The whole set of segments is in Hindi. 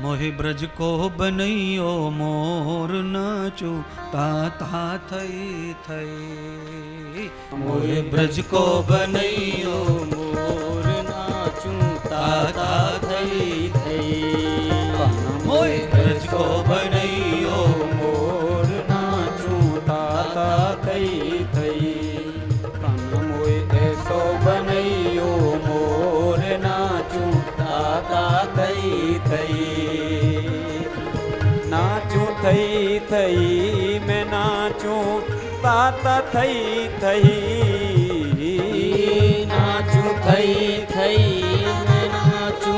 मोहि ब्रज को बनैयो मोर नाचू ताता थई थई। मोहि ब्रज को बनैयो मोर नाचू ताता थई थई। मोहि ब्रज को बनैयो मोर नाचू ताता थई थई। मोए ऐसो बनैयो मोर नाचू ताता थई थई। नाचू थई थई मैं नाचू ताता थई थई। नाचू थई थई मैं नाचू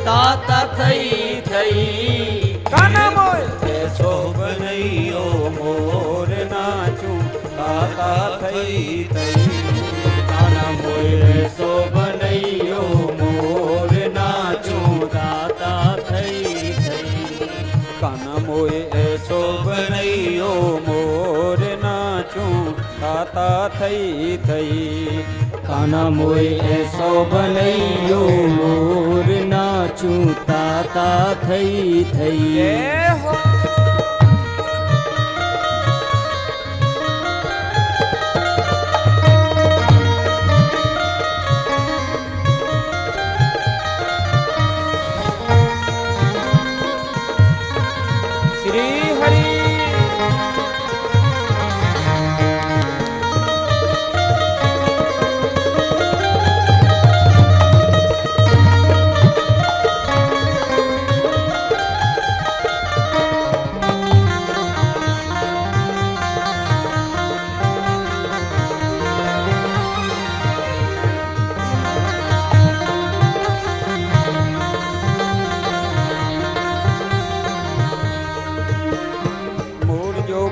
ताता थई थई। काना मोए ऐसो बनैयो मोर नाचू ताता थई थई। काना मोए ऐसो बनैयो मोर नाचू ताता थई थई। काना मोए ऐसो बनैयो मोर नाचू ताता थई थई। काना मोए ऐसो बनैयो मोर नाचू ताता थई थई। श्री हरि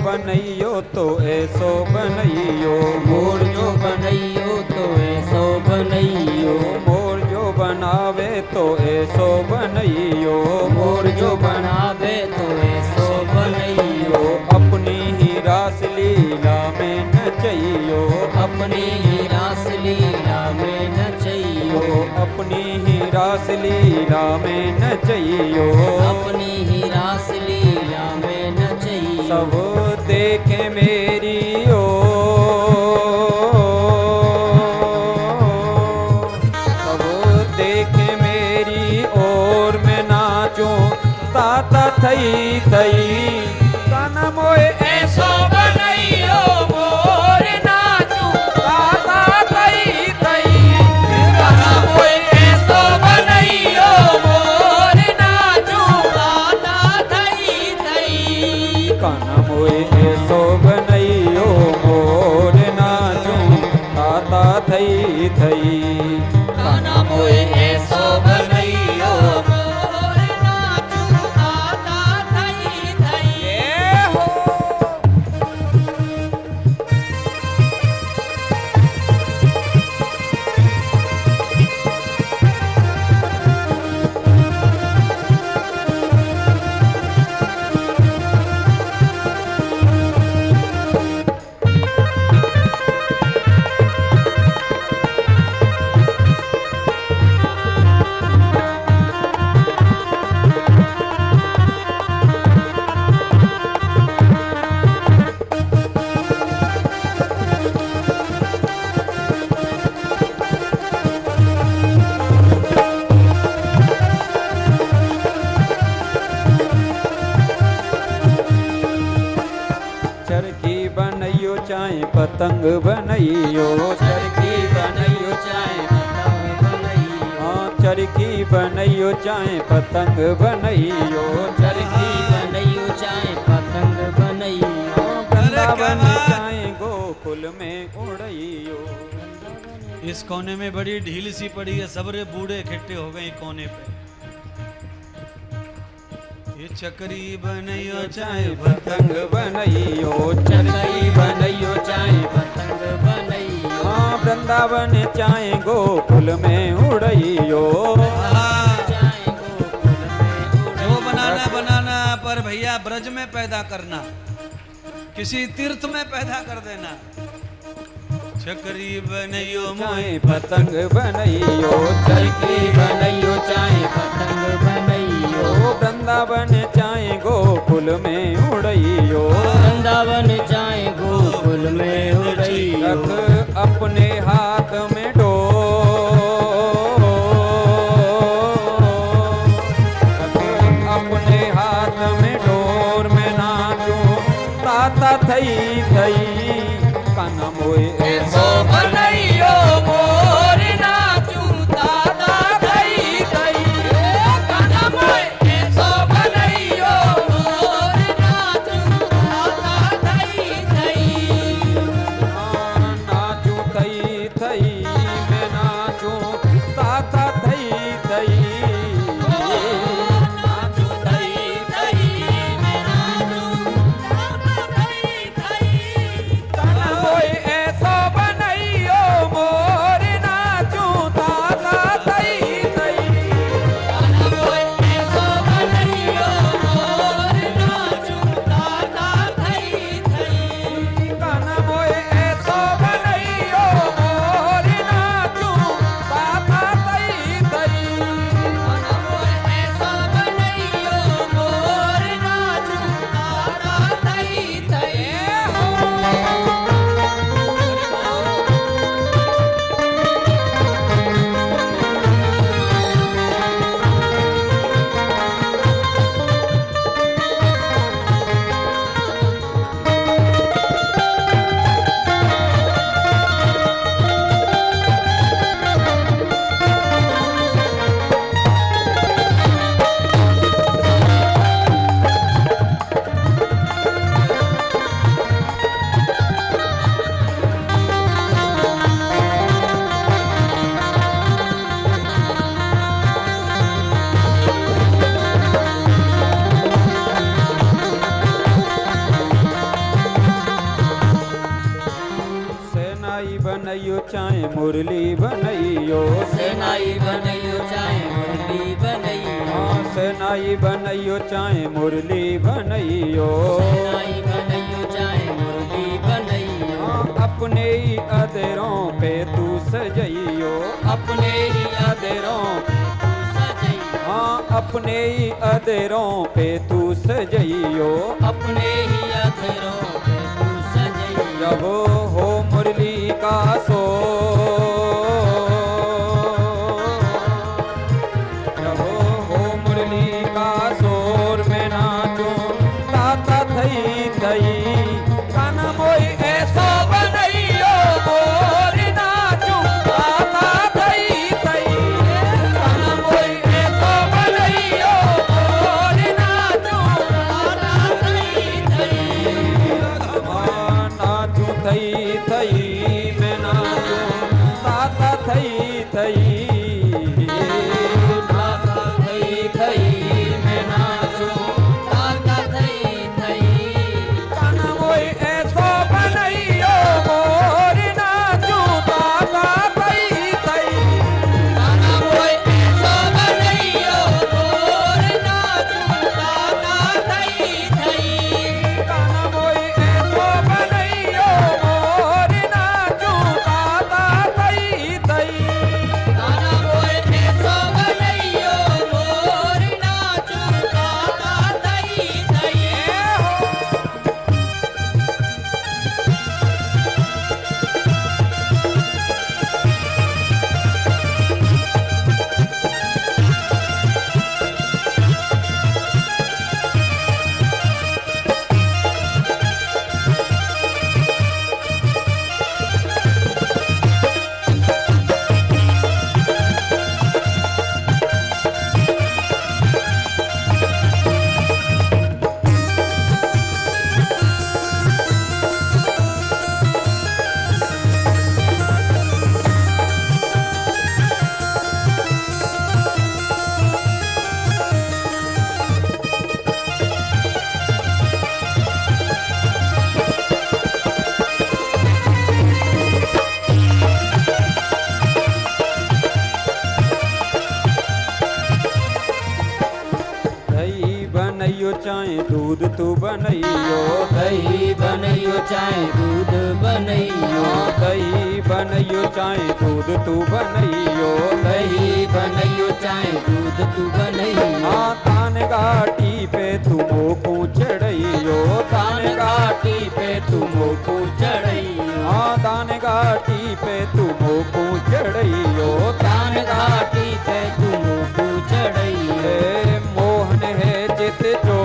बनैयो तो ऐसो बनैयो। मोर जो बनैयो तो ऐसो बनैयो। मोर जो बनावे तो ऐसो बनैयो। मोर जो बनावे तो ऐसो बनैयो। अपनी ही रास लीला में नचैयो। अपनी ही रास लीला में नचैयो। अपनी ही रास लीला में नचैयो। अपनी ही रास लीला में नचैयो। सब देखे मेरी ओ, सब देखे मेरी ओर मैं नाचूं ताता थई थई। काना मोए ऐसो बनैयो मोर नाचूं ताता थई थई। काना मोए ऐसो बनैयो मोर नाचूं ताता थई थई। काना मोए ऐसो बनैयो मोर नाचूं ताता थई थई। काना मोए ऐसो बनैयो मोर नाचूं ताता थई थई। हो चरखी बनैयो चाहे पतंग बनैयो। चरखी बनैयो चाहे पतंग बनैयो। हाँ चरखी बनैयो चाहे पतंग बनैयो। चरखी बनैयो चाहे पतंग बनैयो। वृंदावन चाहे गोकुल में उड़ैयो। इस कोने में बड़ी ढील सी पड़ी है, सबरे बूढ़े इकट्ठे हो गए कोने पे। ये चक्री बनैयो चाहे पतंग बनैयो। चरखी बनैयो चाहे पतंग बनैयो। हाँ वृंदावन चाहे गोकुल में उड़ैयो। जो बनाना बनाना पर भैया ब्रज में पैदा करना, किसी तीर्थ में पैदा कर देना। चक्री बनैयो चाहे पतंग बनैयो। चरखी बनैयो चाहे पतंग बनैयो। वृंदावन चाहे गोकुल में उड़ैयो वृंदावन चाहे गोकुल में उड़ैयो रख अपने हाथ में डोर रख अपने हाथ में डोर में नाचूं ताता थई थई काना मोए ऐसो बनैयो मोर नाचूं ताता थई थई काना मोए ऐसो बनैयो मोर नाचूं ताता थई थई नाचूं थई थई मैं नाचूं ताता थई थई नाचूं थई थई मैं नाचूं ताता थई थई काना मोए ऐसो बनैयो मोर नाचूं ताता थई थई काना मोए ऐसो बनैयो मोर नाचूं ताता थई थई काना मोए ऐसो बनैयो मोर नाचूं ताता थई थई काना मोए ऐसो बनैयो मोर नाचूं ताता थई थई सेनाई बनैयो चाहे मुरली बनैयो सेनाई बनैयो चाहे मुरली बनैयो हाँ सेनाई बनैयो चाहे मुरली बनैयो सेनाई बनैयो चाहे मुरली बनैयो हाँ अपने ही अधेरों पे तू सजैयो अपने ही अधरों पे तू सजैयो हाँ अपने ही अधेरों पे तू सजैयो अपने ही अधरों पे तू सजैयो जब हो मुरली का सो जब हो मुरली का शोर में नाचूं ताता थई थई काना मोई ऐसो बनैयो मोर नाचूं ताता थई थई काना मोई ऐसो बनैयो मोर नाचूं ताता थई थई नाचूं थई थई मैं नाचूं ताता थई थई ताता थई थई मैं नाचूं ताता थई थई काना मोई ऐसो बनैयो मोर नाचूं ताता थई थई काना मोए ऐसो बनैयो मोर नाचूं ताता थई थई काना मोई ऐसो बनैयो मोर नाचूं ताता थई थई काना मोए ऐसो बनैयो मोर नाचूं ताता थई थई चाहे दूध तू बनैयो दही बनैयो चाहे दूध बनैयो दही बनैयो चाहे दूध तू बनैयो दही बनैयो चाहे दूध तू बनैयो हाँ तान घाटी पे तू मोकू चढ़इयो दान घाटी पे तू मोकू चढ़इयो हाँ दान घाटी पे तू मोकू चढ़इयो दान घाटी पे तू मोकू चढ़इयो हे मोहन है चित जो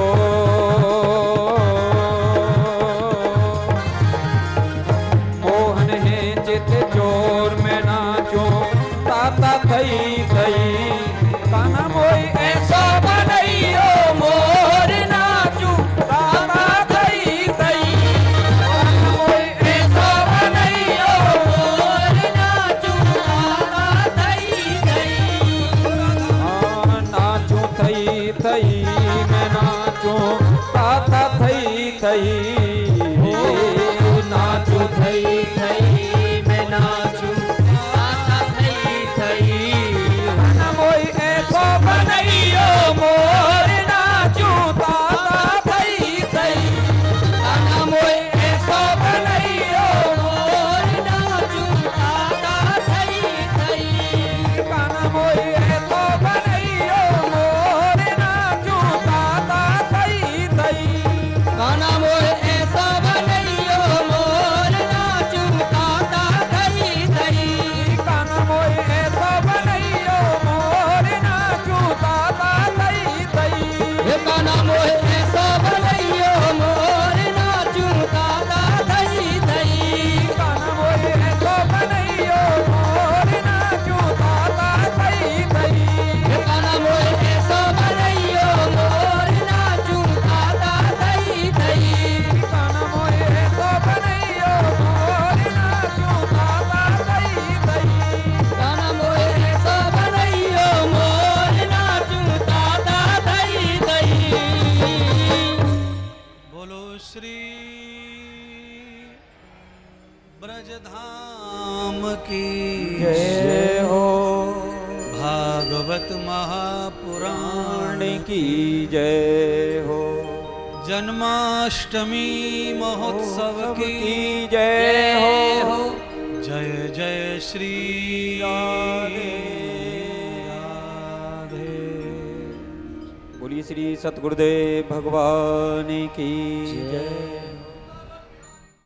मोहन है चित चोर में नाचो ताता थई थई काना मोई ऐसा बनइयो मोर नाचू ताता थई थई काना मोई ऐसा बनइयो मोर नाचू ताता थई थई हाँ नाचू थई थई मैं नाचू ताता थई थई नाचू थई थई मैं नाचू ताता थई थई काना मोई ऐसा बनइयो मोर नाचू ताता थई थई काना मोए ऐसा बनइयो मोर नाचू ताता थई थई काना मोई ऐसा बनइयो मोर नाचू ताता थई थई काना मोए ऐसा बनइयो मोर नाचू ताता थई थई काना मोई ऐसा बनइयो मोर नाचू ताता थई थई हे काना मोए ऐसा बनइयो मोर नाचू ताता थई थई काना मोई ऐसा बनइयो मोर नाचू ताता थई थई हे काना मोए ऐसा बनइयो मोर नाचू ताता थई थई काना मोई ऐसा बनइयो मोर नाचू ताता थई थई काना मोए ऐसा बनइयो मोर नाचू ताता थई थई बोलो श्री ब्रजधाम की जय हो भागवत महापुराण प्राण की जय हो जन्माष्टमी महोत्सव की जय हो जय जय श्री राधे राधे। बोलिए श्री सतगुरुदेव भगवान की जय।